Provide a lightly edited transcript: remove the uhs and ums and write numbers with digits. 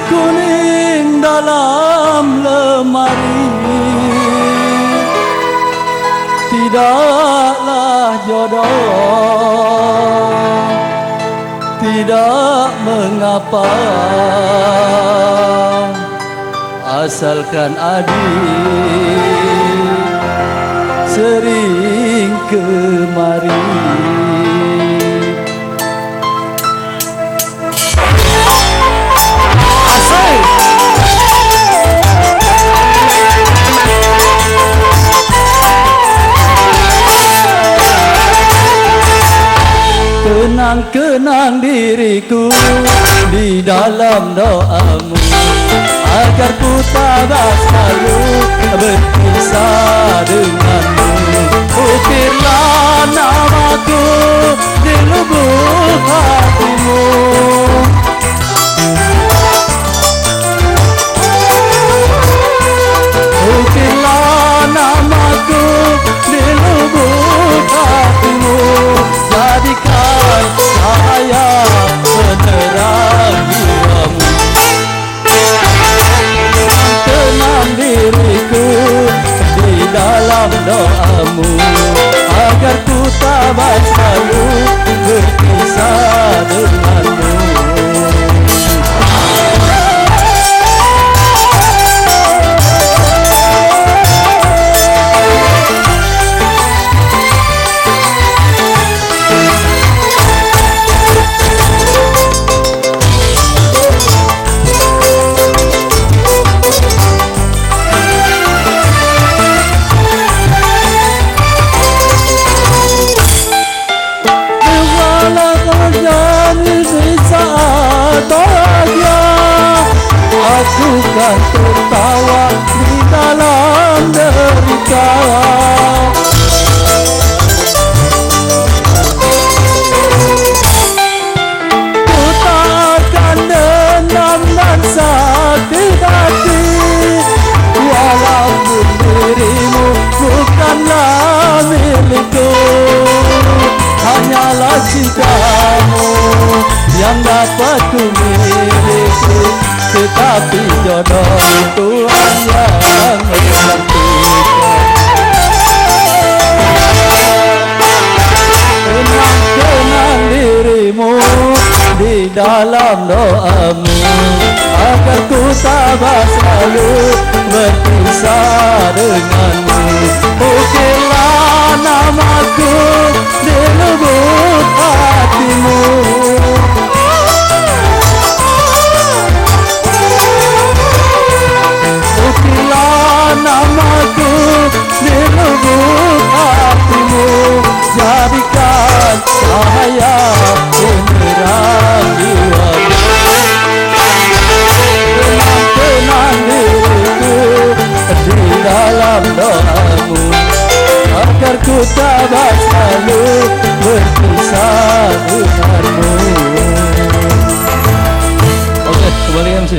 kuning dalam lemari, tidaklah jodoh, tidak mengapa, asalkan adik sering kemari. Kenang-kenang diriku di dalam doamu, agar ku tabah selalu berpisah denganmu. Ukirlah namaku di lubuk hatimu. Ukirlah namaku di lubuk hatimu. Jadikan cahaya penerang jiwamu. Tenang diriku di dalam doamu, agar ku tabah selalu berpisah denganmu. Aku kan tertawa di dalam derita. Ku takkan dendam dan sakit hati, walaupun dirimu bukanlah milikku. Hanyalah cintamu yang dapat ku miliki, tetapi jodoh Tuhan yang menentukan. Kenang-kenang dirimu di dalam doamu, agar ku tabah selalu berpisah denganmu. Ukirlah namaku di lubuk hatimu. Namaku di lubuk hatimu. Jadikan cahaya penerang jiwamu. Tenang-tenang diriku di dalam doamu, agar ku tabah selalu berpisah denganmu. Oke, kembali MC.